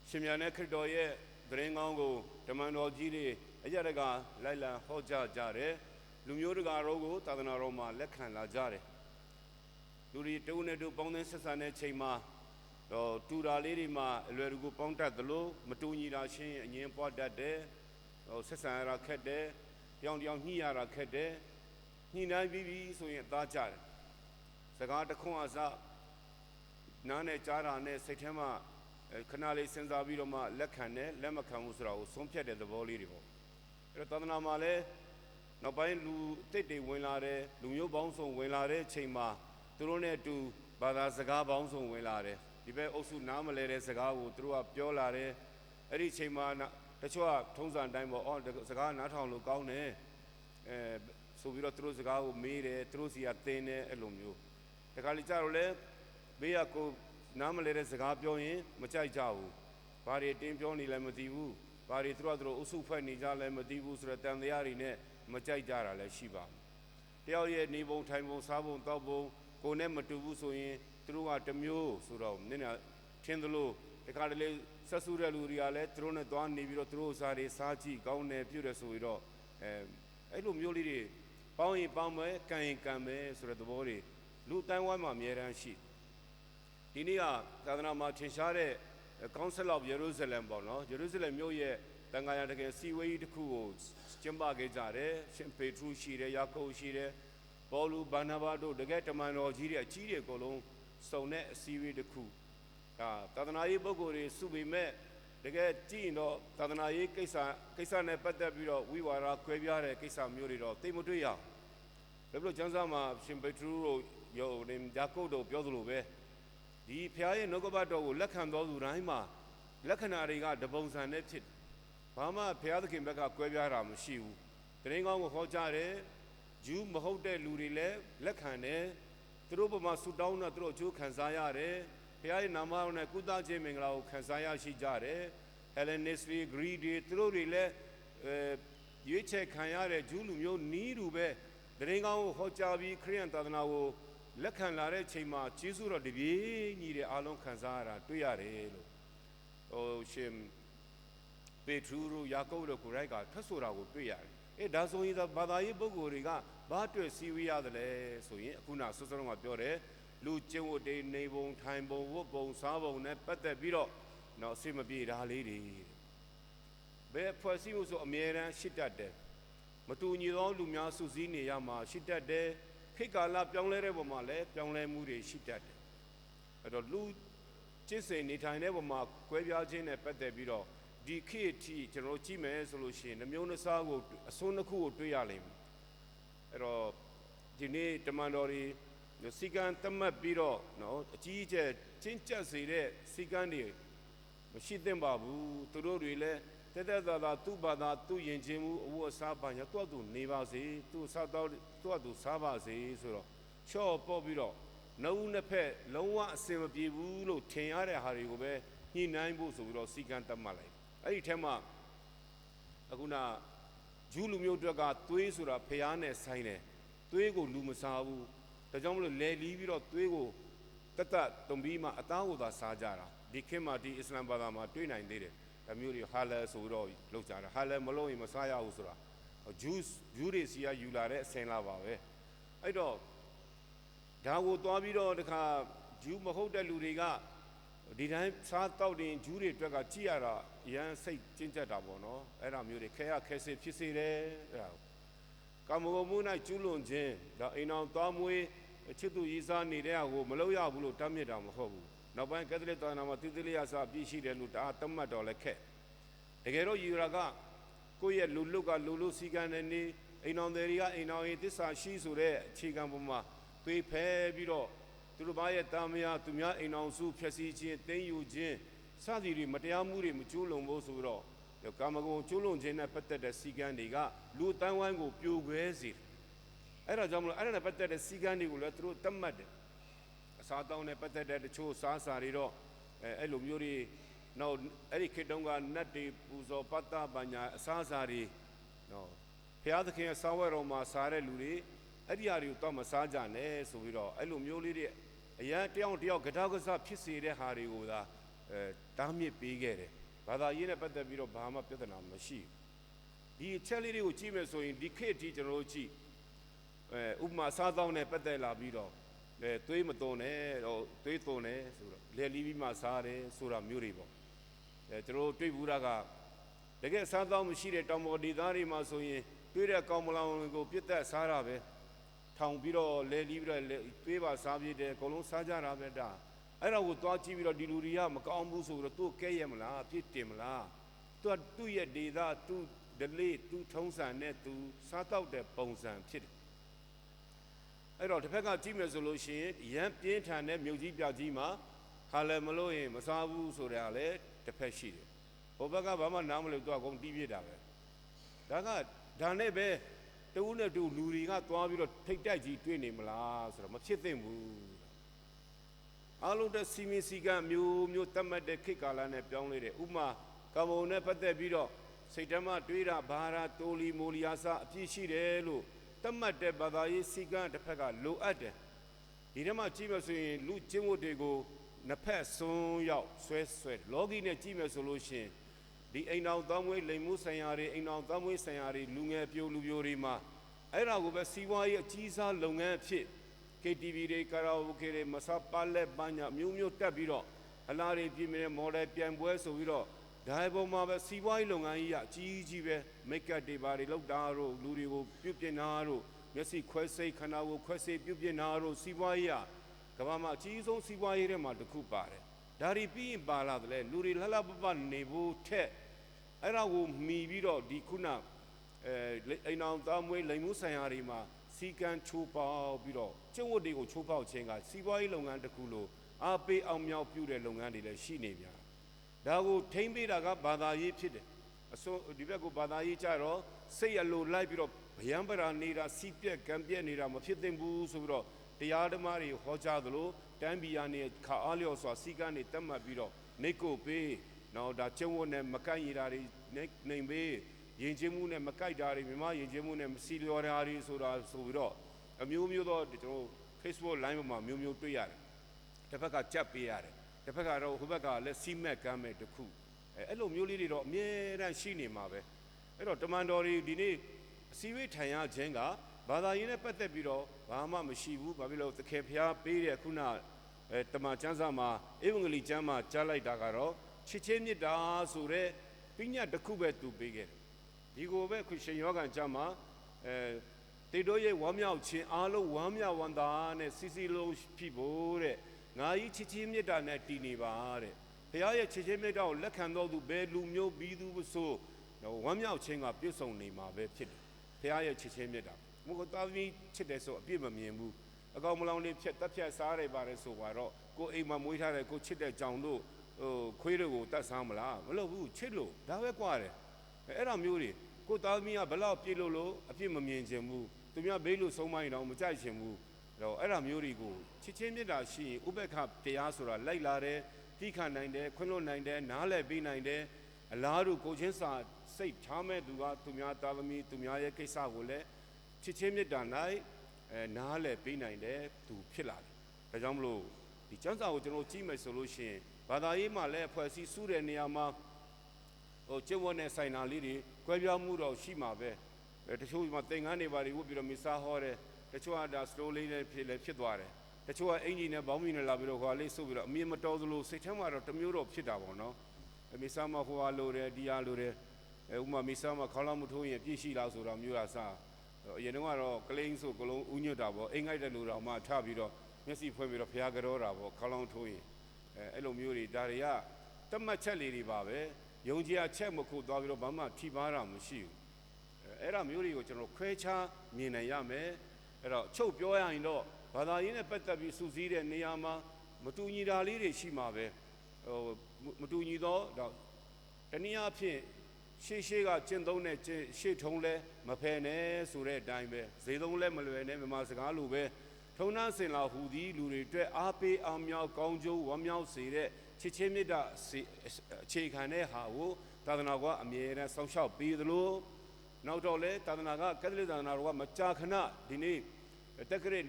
ရှင်မြတ်နဲ့ခရစ်တော်ရဲ့သတင်းကောင်းကိုဓမ္မတော်ကြီးတွေအကြတကလိုက်လံဟောကြားကြတယ်လူမျိုးတကာတို့ကိုသာသနာတော်မှာလက်ခံလာကြတယ်လူတွေတုံးနဲ့တူပေါင်းသင်းဆက်ဆံတဲ့ချိန်မှာတူတာလေးတွေမှာအလွယ်တကူပေါင်းတတ်သလိုမတူညီတာချင်းအငင်းပွားတတ်တယ်ဆက်ဆံရတာခက်တယ်တယောက်ညှိရတာခက်တယ်ညှိနှိုင်းပြီးဆိုရင်အသားကျတယ်စကားတခွန်းအစနားနဲ့ကြားတာနဲ့စိတ်ထဲမှာခဏလေးစဉ်းစားပြီးတော့မှလက်ခံတယ်လက်မခံဘူးဆိုတာကိုဆုံးဖြတ်တဲ့သဘောလေးတွေပေါ့အဲ့တော့သာသနာမှာလည်းနောက်ပိုင်းလူအစ်တွေဝင်လာတယ်လူမျိုးပေါင်းစုံဝင်လာတဲ့ချိန်မှာသူတို့နဲ့အတူဘာသာစကားပေါင်းစုံဝင်လာတယ်ဒီဘက်အုပ်စုနားမလဲတဲ့စကားကိုသူတို့ကပြောလာတယ်အဲ့ဒီချိန်မှာတချို့ကထုံးစံတိုင်းပေါ့စကားနားထောင်လို့ကောင်းတယ်ဆိုပြီးတော့သူတို့စကားကိုမေးတယ်သူတို့စီကသင်တယ်အဲ့လိုမျိုးတခါလေကြာတော့လဲဘေးကကိုနားမလဲတဲ့စကားပြောရင်မကြိုက်ကြဘူးဘာတွေတင်းပြောနေလဲမသိဘူးဘာတွေသူတို့အုပ်စုဖွဲ့နေကြလဲမသိဘူးဆိုတော့တန်တရားတွေနဲ့မကြိုက်ကြတာလည်းရှိပါမယ်တယောက်ရဲ့နေပုံထိုင်ပုံစားပုံတောက်ပုံကိုနဲ့မတူဘူးဆိုရင်သူတို့ကတမျိုးဆိုတော့နည်းနည်းထင်းသလိုတခါတလေဆက်စုတဲ့လူတွေကလည်းသူတို့နဲ့သွားနေပြီးတော့သူတို့စားတွေစားကြည့်ကောင်းတယ်ပြုတယ်ဆိုပြီးတော့အဲ့လိုမျိုးလေးတွေပေါင်းရင်ပေါင်းမယ်ကံရင်ကံမယ်ဆိုတဲ့သဘောတွေလူတိုင်းဝိုင်းမှာအများတန်းရှိဒီနေ့ကသာသနာမှာထင်ရှားတဲ့ Council of Jerusalem ပေါ့နော် Jerusalem မြို့ရဲ့တန်ခါရတကယ်စီဝေးတစ်ခုကိုကျင်းပခဲ့ကြတယ်ရှင်ပေထရုရှိတယ်ယာကုပ်ရှိတယ်ပေါလုဘာနာဘာတို့တကယ်တမန်တော်ကြီးတွေအကြီးတွေအကုန်လုံးစုံတဲ့အစည်းအဝေးတစ်ခုသာသနာရေးပုဂ္ဂိုလ်တွေစုပေမဲ့တကယ်ကြည့်ရင်တော့သာသနာရေးကိစ္စနဲ့ပတ်သက်ပြီးတော့ဝိဝါဒခွဲပြားတဲ့ကိစ္စမျိုးတွေတော့သိမတွေ့ရအောင်ဒါပေမဲ့ကျမ်းစာမှာရှင်ပေထရုတို့ယာကုပ်တို့ပြောသလိုပဲဒီဖျားရဲ့နှုတ်ကပတ်တော်ကိုလက်ခံတော်သူတိုင်းမှာလက္ခဏာတွေကတပုံစံနဲ့ဖြစ်ဘာမှဖျားသခင်ဘက်ကကွဲပြားတာမရှိဘူးတရင်ကောင်းကိုဟောကြားတယ်ဂျူးမဟုတ်တဲ့လူတွေလည်းလက်ခံတယ်သူတို့ဘမှာဆူတောင်းတော့သူတို့အကျိုးခံစားရတယ်ဖျားရဲ့နာမတော်နဲ့ကုသခြင်းမင်္ဂလာကိုခံစားရရှိကြတယ်ဟဲလနစ်တွေဂရီတွေသူတို့တွေလည်းရွေးချယ်ခံရတဲ့ဂျူးလူမျိုးနီးလူပဲတရင်ကောင်းကိုဟောကြားပြီးခရိယန်သာသနာကိုလက်ခံလာတဲ့ချိန်မှာကျေးဇူးတော်တပြေးညီတဲ့အားလုံးခံစားရတာတွေ့ရတယ်လို့ရှင်ပေထရုတို့ယာကုပ်တို့ကိုရိုက်ကထွက်ဆိုတာကိုတွေ့ရတယ်ဒါဆိုရင်ဘာသာရေးပုဂ္ဂိုလ်တွေကဘာတွေ့စီဝေးရတယ်လဲဆိုရင်အခုနဆွစလုံးကပြောတယ်လူကျင့်ဝတ်တွေနေပုံထိုင်ပုံဝတ်ပုံစားပုံနဲ့ပတ်သက်ပြီးတော့အစိမပြေတာလေးတွေဘယ်ဖွဲ့စည်းမှုဆိုအမြဲတမ်းရှိတတ်တယ်မတူညီသောလူများစုစည်းနေရမှာရှိတတ်တယ်ခေတ်ကာလပြောင်းလဲတဲ့ပုံမှာလည်းပြောင်းလဲမှုတွေရှိတတ်တယ်အဲ့တော့လူကျင့်စဉ်နေထိုင်တဲ့ပုံမှာကွဲပြားခြင်းနဲ့ပတ်သက်ပြီးတော့ဒီခေတ်ထိကျွန်တော်ကြည့်မယ်ဆိုလို့ရှိရင်နှမျိုးနှစားကိုအစွန်းတစ်ခုကိုတွေ့ရလိမ့်မယ်အဲ့တော့ဒီနေ့တမန်တော်တွေစီကံသတ်မှတ်ပြီးတော့အကြီးအကျယ်ချင်းကျက်စေတဲ့စီကံတွေမရှိသင့်ပါဘူးသူတို့တွေလည်းတက်သာသူ့ဘာသာသူ့ယဉ်ကျေးမှုအဝတ်အစားပညာသူ့နေပါစေသူ့စားတော့သူ့စားပါစေဆိုတော့ချော့ပေါ့ပြီးတော့နှုတ်နှစ်ဖက်လုံးဝအစင်မပြေဘူးလို့ထင်ရတဲ့ဟာတွေကိုပဲညှိနှိုင်းဖို့ဆိုပြီးတော့စီကံသတ်မှတ်လိုက်အဲ့ဒီထဲမှာအခုနဂျူးလူမျိုးတွေကသွေးဆိုတာဖျားနဲ့ဆိုင်တယ်သွေးကိုလူမစားဘူးဒါကြောင့်မလို့လဲလီးပြီးတော့သွေးကိုတတ်တုံပြီးမှအသားကိုသာစားကြတာဒီခေတ်မှာဒီအစ္စလမ်ဘာသာမှာတွေ့နိုင်သေးတယ်အမျိုးတွေဟာလဲဆိုတော့လောက်ကြတာဟာလဲမလို့ရင်မစားရဘူးဆိုတာဂျူးတွေစီကယူလာတဲ့အစင်လာပါပဲအဲ့တော့ဒါကိုသွားပြီးတော့တခါဂျူးမဟုတ်တဲ့လူတွေကဒီတိုင်းစားတောက်တင်ဂျူးတွေအတွက်ကကြည့်ရတာအရန်စိတ်ကျဉ်ကျက်တာပေါ့နော်အဲ့ဒါမျိုးတွေခဲစစ်ဖြစ်စေတယ်အဲ့ဒါကာမဂုဏ်မှု၌ကျူးလွန်ခြင်းဒါအိမ်အောင်သွားမွေးချစ်သူရည်စားနေတဲ့ဟာကိုမလုပ်ရဘူးလို့တတ်မြစ်တာမဟုတ်ဘူးနောက်ပိုင်းကက်သလစ်သာသနာမှာတိတိလေးရစာပြည့်ရှိတယ်လို့ဒါသတ်မှတ်တော်လည်းခက်တကယ်တော့ယူရာကကိုယ့်ရဲ့လူလုကလူလူစီကံနဲ့နေအိမ်အောင်တွေကအိမ်အောင်ရေးသစ္စာရှိဆိုတဲ့အခြေခံပေါ်မှာသွေးဖဲပြီးတော့သူတို့ဘာရဲ့တာမယာသူများအိမ်အောင်စုဖြည့်ဆည်းခြင်းတင်းယူခြင်းစသည်တွေမတရားမှုတွေမကျူးလွန်ဖို့ဆိုတော့ကာမဂုဏ်ကျူးလွန်ခြင်းနဲ့ပတ်သက်တဲ့စီကံတွေကလူအတိုင်းဝိုင်းကိုပြိုကွဲစေအဲ့ဒါကြောင့်မလို့အဲ့ဒါနဲ့ပတ်သက်တဲ့စီကံတွေကိုလည်းသူတို့သတ်မှတ်တယ်အစားတောင်းနဲ့ပတ်သက်တဲ့တချို့စားစာတွေတော့အဲ့လိုမျိုးတွေနောက်အဲ့ဒီခေတ်တုန်းကနတ်တွေပူဇော်ပတ်တာပညာအစားစာတွေနော်ဘုရားသခင်ရဲ့ဆောင်းဝဲတော်မှာစားတဲ့လူတွေအဲ့ဒီဟာတွေကိုတော့မစားကြနဲ့ဆိုပြီးတော့အဲ့လိုမျိုးလေးတွေအရန်တယောက်ဂတောက်ကစားဖြစ်စေတဲ့ဟာတွေကိုသာ တားမြစ်ပေးခဲ့တယ်ဘာသာရေးနဲ့ပတ်သက်ပြီးတော့ဘာမှပြဿနာမရှိဘူးဒီအချက်လေးတွေကိုကြည့်မယ်ဆိုရင်ဒီခေတ်အထိကျွန်တော်တို့ကြည့်ဥပမာစားသောက်နဲ့ပတ်သက်လာပြီးတော့သွေးမသွန်နဲ့တော့သွေးသွန်တယ်ဆိုတော့လယ်လီပြီးမှစားတယ်ဆိုတာမျိုးတွေပေါ့ကျွန်တော်တွေ့ဘူးတာကတကယ်စားသောက်မရှိတဲ့တောင်ပေါ်ဒေသတွေမှာဆိုရင်တွေ့တဲ့ကောင်မလောင်ကိုပြစ်သက်စားတာပဲထောင်ပြီးတော့လယ်လီပြီးတော့သွေးပါစားပြတယ်အကုန်လုံးစားကြတာပဲဒါအဲ့တော့ကိုသွားကြည့်ပြီးတော့ဒီလူတွေကမကောင်းဘူးဆိုတော့သူ့ကဲရမလားပြစ်တင်မလားသူ့ရဲ့ဒေသသူ့ဒလေးသူ့ထုံးစံနဲ့သူစားတောက်တဲ့ပုံစံဖြစ်တယ်အဲ့တော့တစ်ဖက်ကကြည့်မယ်ဆိုလို့ရှိရင်ရန်ပြင်းထန်တဲ့မြို့ကြီးပြကြီးမှာခါလည်းမလို့ရင်မစားဘူးဆိုတာလည်းတစ်ဖက်ရှိတယ်ဟိုဘက်ကဘာမှနားမလို့သူအကုန်တီးပြစ်တာပဲဒါနဲ့ပဲတူနဲ့တူလူတွေကသွားပြီးတော့ထိတ်တိုက်ကြီးတွေ့နေမလားဆိုတော့မဖြစ်သင့်ဘူးအလုံးတဲ့စီမီစီကမျိုးတတ်မှတ်တဲ့ခေတ်ကာလနဲ့ပြောင်းလဲတယ်ဥမာကမုံနဲ့ပတ်သက်ပြီးတော့စိတ်ဓမ္မတွေးတာဘာသာတိုလီမိုလီယာစာအပြည့်ရှိတယ်လို့တတ်မှတ်တဲ့ဘာသာရေးစီကံတစ်ဖက်ကလိုအပ်တယ်ဒီထဲမှာကြည့်မယ်ဆိုရင်လူချင်းဝတ်တွေကိုနှစ်ဖက်စွန်းရောက်ဆွဲလောကီနဲ့ကြည့်မယ်ဆိုလို့ရှိရင်ဒီအိမ်တော်သောင်းမွေးလိမ်မှုဆိုင်ရာတွေအိမ်တော်သောင်းမွေးဆိုင်ရာတွေလူငယ်ပြိုလူပြိုတွေမှာအဲ့ဒါကိုပဲစီးပွားရေးအကြီးစားလုပ်ငန်းအဖြစ် KTV တွေကာရာအိုကေတွေမဆာပါလက်ပညာမျိုးတက်ပြီးတော့အလားတွေပြင်နေတဲ့မော်ဒယ်ပြန်ပွဲဆိုပြီးတော့ဒါပုံမှာပဲစီးပွားရေးလုပ်ငန်းကြီးအကြီးပဲမိတ်ကပ်တွေဘာတွေလောက်တာတို့လူတွေကိုပြုတ်ပြင်းတာတို့မျက်စိခွဲစိတ်ခန္ဓာကိုခွဲစိတ်ပြုတ်ပြင်းတာတို့စီးပွားရေးကဘာမှအကြီးဆုံးစီးပွားရေးထဲမှာတစ်ခုပါတယ်ဒါတွေပြီးရင်ပါလာတယ်လူတွေလှပနေဖို့ထက်အဲ့ဒါကိုမှီပြီးတော့ဒီခုနအိမ်အောင်သားမွေးလိမ်မှုဆိုင်ရာတွေမှာစီကံချိုးပေါက်ပြီးတော့ကျုံဝတ်တွေကိုချိုးပေါက်ခြင်းကစီးပွားရေးလုပ်ငန်းတစ်ခုလို့အားပေးအောင်မြောက်ပြုတဲ့လုပ်ငန်းတွေလည်းရှိနေပြန်ဒါကိုထိမ့်ပေးတာကဘာသာရေးဖြစ်တယ်အစိုးဒီဘက်ကဘာသာရေးကြတော့စိတ်အလိုလိုက်ပြီးတော့ဗျံပရာနေတာစီးပြက်ကံပြက်နေတာမဖြစ်သင့်ဘူးဆိုပြီးတော့တရားဓမ္မတွေဟောကြားသလိုတန်းပီယာနေခါအားလျော်စွာစီကံတွေတတ်မှတ်ပြီးတော့နေကိုပေးနော်ဒါကျုံဝတ်နဲ့မကိုက်ရတာတွေနေပေးယဉ်ကျေးမှုနဲ့မကိုက်တာတွေမြမယဉ်ကျေးမှုနဲ့မစီလျော်တာတွေဆိုတာဆိုပြီးတော့အမျိုးတော့ကျွန်တော် Facebook line မှာမျိုးတွေ့ရတယ်တစ်ဖက်ကကြက်ပေးရတယ်တစ်ဖက်ကတော့ဟိုဘက်ကလည်းစီမက်ကမ်းမဲ့တခုအဲ့လိုမျိုးလေးတွေတော့အမြဲတမ်းရှိနေမှာပဲအဲ့တော့တမန်တော်တွေဒီနေ့အစည်းအဝေးထိုင်ရခြင်းကဘာသာရေးနဲ့ပတ်သက်ပြီးတော့ဘာမှမရှိဘူးဘာဖြစ်လို့သခင်ဖျားပေးတဲ့ခုနတမန်ကျမ်းစာမှာဧဝံဂေလိကျမ်းမှာကြားလိုက်တာကတော့ချစ်ချင်းမြတ်တာဆိုတဲ့ပညာတစ်ခုပဲသူပေးခဲ့တယ်ဒီကိုပဲခရစ်ယာန်ယောဂန်ကျမ်းမှာတေတို့ရဲ့ဝမ်းမြောက်ခြင်းအားလုံးဝမ်းမြောက်ဝမ်းသာနဲ့စီလုံးဖြစ်ဖို့တဲ့ငါဤချစ်ချင်းမြတ်တာနဲ့တည်နေပါတဲ့ဘုရားရဲ့ချစ်ချင်းမြတ်တာကိုလက်ခံတော်သူဘယ်လူမျိုးပြီးသူဆိုဝမ်းမြောက်ခြင်းကပြည့်စုံနေမှာပဲဖြစ်တယ်ဘုရားရဲ့ချစ်ချင်းမြတ်တာဘုရားသားသမီးချစ်တယ်ဆိုအပြည့်မမြင်ဘူးအကောင်မလောင်လေးဖြတ်တက်ဖြတ်စားရတယ်ပါတယ်ဆိုတော့ကိုအိမ်မှာမွေးထားတဲ့ကိုချစ်တဲ့ကြောင်တို့ခွေးတွေကိုတတ်စားမလားမလုပ်ဘူးချစ်လို့ဒါပဲကြွားတယ်အဲ့ဒါမျိုးတွေကိုသားသမီးကဘလောက်ပြည့်လို့အပြည့်မမြင်ခြင်းဘူးသူများဘေးလို့ဆုံးမရင်တော့မကြိုက်ခြင်းဘူးအဲ့ဒါမျိုးတွေကိုချစ်ချင်းမြတ်တာရှိရင်ဥပက္ခတရားဆိုတာလိုက်လာတယ်တိခနိုင်တယ်ခွင့်လွှတ်နိုင်တယ်နားလည်ပေးနိုင်တယ်အလားတူကိုချင်းစာစိတ်ထားမဲ့သူကသူများသားသမီးသူများရဲ့ကိစ္စကိုလည်းချစ်ချင်းမြတ်တာ၌နားလည်ပေးနိုင်တယ်သူဖြစ်လာတယ်ဒါကြောင့်မလို့ဒီကျမ်းစာကိုကျွန်တော်ကြည့်မယ်ဆိုလို့ရှိရင်ဘာသာရေးမှာလည်းအဖွဲ့အစည်းစုတဲ့နေရာမှာကျင့်ဝတ်နဲ့ဆိုင်တာလေးတွေကွဲပြားမှုတော့ရှိမှာပဲတချို့မှာသင်္ကန်းတွေပါတွေဝတ်ပြီးတော့မိစားဟောတယ်တချို့ကဒါစတိုးလေးနဲ့ဖြစ်သွားတယ်တချို့ကအင်ဂျီနဲ့ဘောင်းမီနဲ့လာပြီးတော့ဟိုလေးဆုပ်ပြီးတော့အမြင်မတော်သလိုစိတ်ထဲမှာတော့တမျိုးတော့ဖြစ်တာပေါ့နော်မိစားမဟိုဟာလိုတယ်ဒီဟာလိုတယ်ဥမာမိစားမခေါင်းလောက်မထိုးရင်ပြည့်ရှိလားဆိုတော့မျိုးကစားအရင်တော့ကလိန်းဆိုကလုံးဥညွတ်တာပေါ့အိမ်ငိုက်တဲ့လူတော်မှထပြီးတော့မျက်စိဖွင့်ပြီးတော့ဖျားကြောတာပေါ့ခေါင်းလောက်ထိုးရင်အဲ့လိုမျိုးတွေဒါတွေကတတ်မှတ်ချက်လေးတွေပါပဲယုံကြည်ချက်မခုသွားပြီးတော့ဘာမှထိပါတာမရှိဘူးအဲ့ဒါမျိုးတွေကိုကျွန်တော်ခွဲခြားမြင်နိုင်ရမယ်အဲ့တော့ချုပ်ပြောရရင်တော့ဘာသာရေးနဲ့ပတ်သက်ပြီးစူးစီးတဲ့နေရာမှာမတူညီတာလေးတွေရှိမှာပဲမတူညီတော့တနည်းအားဖြင့်ရှေ့ကကျင့်သုံးတဲ့ရှေ့ထုံးလဲမဖယ်နဲ့ဆိုတဲ့အတိုင်းပဲဈေးသုံးလဲမလွယ်နဲ့မြန်မာစကားလိုပဲထုံနှန်းစင်လာဟူသည်လူတွေအတွက်အားပေးအောင်မြောက်ကောင်းကျိုးဝမ်းမြောက်စေတဲ့ချစ်ချင်းမြတ်တာအခြေခံတဲ့ဟာကိုသာသနာ့ကအမြဲတမ်းဆောင်းလျှောက်ပေးသလိုနောက်တော့လဲသာသနာ့ကကက်သလစ်သာသနာတော်ကမကြာခဏဒီနေ့ တက္ကရာ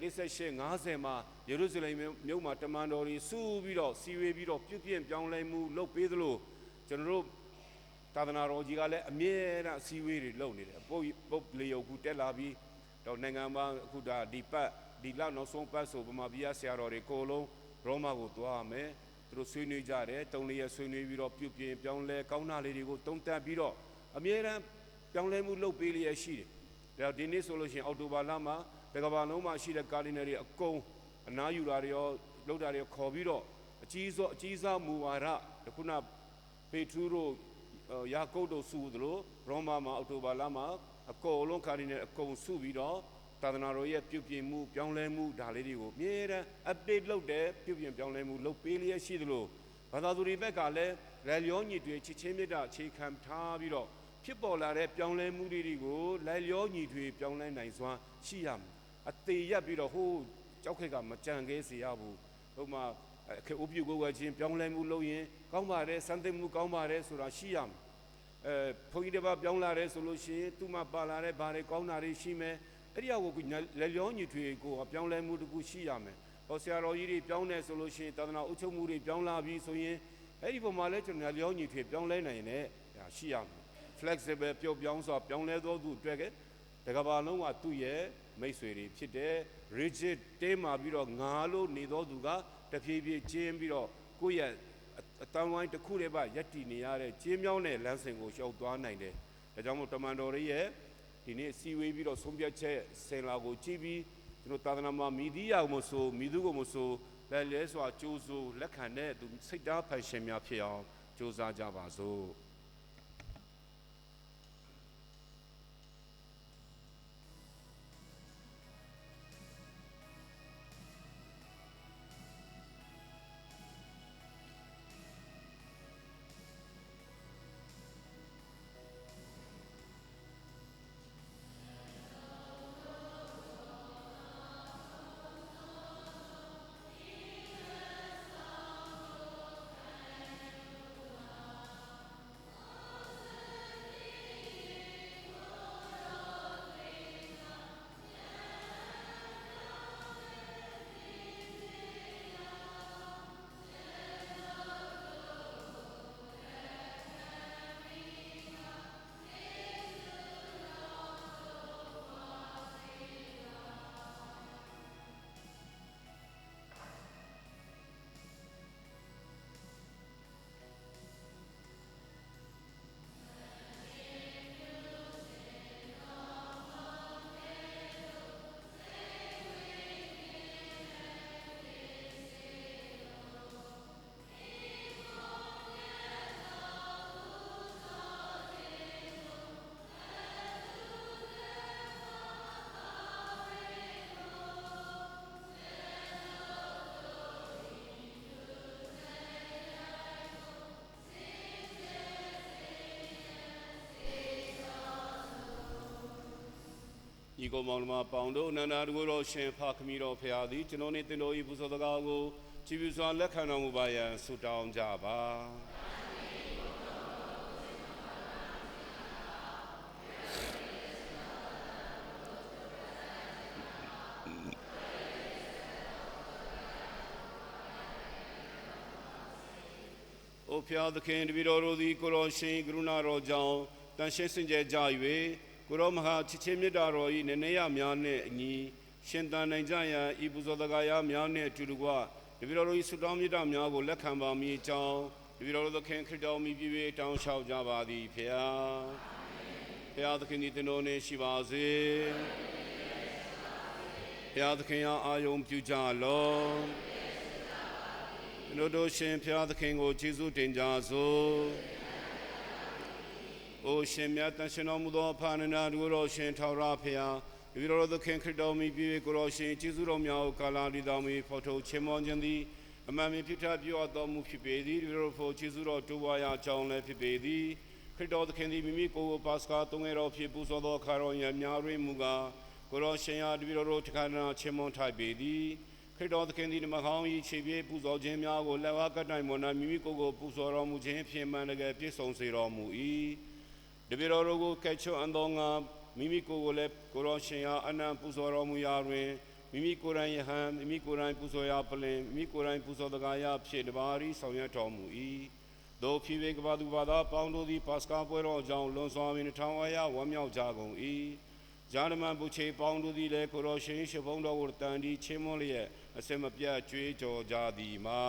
48-50မှာယေရုရှလင်မြို့မှာတမန်တော်တွေစုပြီးတော့စီဝေးပြီးတော့ပြုပြင်ပြောင်းလဲမှုလုပ်ပေးသလိုကျွန်တော်တို့သာသနာတော်ကြီးကလည်းအမြဲတမ်းအစည်းအဝေးတွေလုပ်နေတယ်ပုတ်လေယုတ်ကူတက်လာပြီးတော့နိုင်ငံမှာအခုဒါဒီလနောက်ဆုံးပတ်ဆိုဗမာပြည်ဆရာတော်တွေအကုန်လုံးရောမကိုသွားမယ်သူတို့ဆွေးနွေးကြတယ်3 ရက်ဆွေးနွေးပြီးတော့ပြုပြင်ပြောင်းလဲကောင်းတာလေးတွေကိုတုံးတက်ပြီးတော့အမြဲတမ်းပြောင်းလဲမှုလုပ်ပေးလျက်ရှိတယ်ဒါဒီနေ့ဆိုလို့ရှိရင်အောက်တိုဘာလမှာတကဘာလုံးမှာရှိတဲ့ကာလီနယ်တွေအကုန်အနားယူတာတွေရောလုပ်တာတွေခေါ်ပြီးတော့အကြီးစားမူဝါဒခုနပေထရုတို့ယာကုပ်တို့စုသလိုရောမမှာအောက်တိုဘာလမှာအကုန်လုံးကာလီနယ်အကုန်စုပြီးတော့သာသနာတော်ရဲ့ပြုပြင်မှုပြောင်းလဲမှုဒါလေးတွေကိုအမြဲတမ်း update လုပ်တဲ့ပြုပြင်ပြောင်းလဲမှုလုပ်ပေးလျက်ရှိသလိုဘာသာသူတွေဘက်ကလည်းလက်လျောညီတွေချစ်ချင်းမြတ်တာအခြေခံထားပြီးတော့ဖြစ်ပေါ်လာတဲ့ပြောင်းလဲမှုတွေကိုလက်လျောညီတွေပြောင်းလဲနိုင်စွမ်းရှိရမယ်အသေးရက်ပြီးတော့ဟိုးကြောက်ခက်ကမကြံခဲ့စေရဘူးဟိုမှာခေဥပြုကိုဝယ်ခြင်းပြောင်းလဲမှုလုပ်ရင်ကောင်းပါတယ်စံသိမှုကောင်းပါတယ်ဆိုတာရှိရမယ်ဘုန်းကြီးတစ်ပါးပြောင်းလာတယ်ဆိုလို့ရှိရင်သူ့မှာပါလာတဲ့ဘာတွေကောင်းတာတွေရှိမယ်အဲ့ဒီအကိုလက်လျောညီတွေကိုပြောင်းလဲမှုတစ်ခုရှိရမယ်ဟောဆရာတော်ကြီးတွေပြောင်းတယ်ဆိုလို့ရှိရင်သာသနာအုပ်ချုပ်မှုတွေပြောင်းလာပြီးဆိုရင်အဲ့ဒီပုံမှာလဲကျွန်တော်လက်လျောညီတွေပြောင်းလဲနိုင်တဲ့ရှိရမယ် flexible ပြောင်းပြောင်းစွာပြောင်းလဲသောသူအတွက်ကတကဘာလုံးကသူ့ရဲ့မိတ်ဆွေတွေဖြစ်တယ် rigid တဲမှာပြီးတော့ငါလို့နေသောသူကတဖြည်းဖြည်းကျင်းပြီးတော့ကိုယ့်ရဲ့အတန်းဝိုင်းတစ်ခုတည်းပါယက်တည်နေရတဲ့ကျင်းမြောင်းတဲ့လမ်းစဉ်ကိုရှောက်သွားနိုင်တယ်ဒါကြောင့်မို့တမန်တော်ရဲ့ဒီနေ့စီဝေးပြီးတော့ဆုံးဖြတ်ချက်ဆင်လာကိုကြည့်ပြီးကျွန်တော်သာသနာမှာမိသီးရမဆိုမိသူကိုမဆိုလက်လဲစွာကြိုးစိုးလက်ခံတဲ့သူစိတ်သားဖန်ရှင်များဖြစ်အောင်ကြိုးစားကြပါစို့ညီကောင်မောင်နှမပေါင်းတို့အနန္တတကုတော်ရှင်ဖခမီတော်ဖရာသည်ကျွန်တော်နှင့်တင်တော်ဤပူဇော်စကားကိုကြည်ပြစွာလက်ခံတော်မူပါရန်ဆုတောင်းကြပါအိုဖျားသခင်တပည့်တော်တို့သည်ကိုတော်ရှင်ကရုဏာတော်ကြောင့်တန်ရှင်းစင်ကြယ်ကြ၍ကိုရောမဟာချစ်ချင်းမြတ်တော်ဤနည်းနည်းရများနှင့်အညီရှင်သန်နိုင်ကြရန်ဤပူဇော်တကားရများနှင့်အတူတကွတပည့်တော်တို့ဤဆုတောင်းမြတ်များကိုလက်ခံပါမည်အကြောင်းတပည့်တော်တို့သခင်ခရစ်တော်မြည်ပြည့်တောင်းလျှောက်ကြပါသည်ဖျားဖျားသခင်ဤတင်တော်နှင့်ရှိပါစေဖျားသခင်အားအာယုံပြုကြလောကျွန်တို့ရှင်ဖျားသခင်ကိုကျေးဇူးတင်ကြစို့အိုရှင်မြတ်တန်ရှင်တော်မူသောဖာနနာတို့တော်ရှင်ထာဝရဖျားတပည့်တော်သခင်ခရစ်တော်မြည်ပြည့်ကိုတော်ရှင်ကျေးဇူးတော်များကိုကာလာဒီတော်မူဖော်ထုတ်ချီးမွမ်းခြင်းသည်အမှန်မြဖြစ်ပြောတော်မူဖြစ်ပေသည်တပည့်တော်ဖို့ကျေးဇူးတော်တိုးပွားရာကြောင်းလည်းဖြစ်ပေသည်ခရစ်တော်သခင်သည်မိမိကိုယ်ကိုပါစကာသုံးရတော်ဖြစ်ပူဇော်သောအခါတော်ရများတွင်မူကားကိုတော်ရှင်အားတပည့်တော်ထခါနာချီးမွမ်းထိုက်ပေသည်ခရစ်တော်သခင်သည်မကောင်း၏ခြေပြေပူဇော်ခြင်းများကိုလက်ဝါးကတိုင်မွန်နာမိမိကိုယ်ကိုပူဇော်တော်မူခြင်းဖြင့်မှန်တကယ်ပြည့်စုံစေတော်မူ၏တပည့်တော်ကိုကဲ့ချွတ်အံသောငါမိမိကိုယ်ကိုလည်းကိုတော်ရှင်အားအနံပူဇော်တော်မူရာတွင် မိမိကိုယ်တိုင်ယဟန်မိမိကိုယ်တိုင်ပူဇော်ရာပလင်မိမိကိုယ်တိုင်ပူဇော်တကားရာဖြစ်တပါးရီဆောင်ရွက်တော်မူ၏သို့ဖြစ်၍ကဘာသူဘာသာပေါင်းတို့သည်ပါစကာပွဲတော်ကြောင့်လွန်စွာမင်းထောင်ဝါရဝမ်းမြောက်ကြကုန်၏ဂျာနမန်ပူချေပေါင်းတို့သည်လည်းကိုတော်ရှင်ရှဘုံတော်ကိုတန်ဒီချင်းမွန်းလျက်အစမပြတ်ကြွေးကြော်ကြသည်မှာ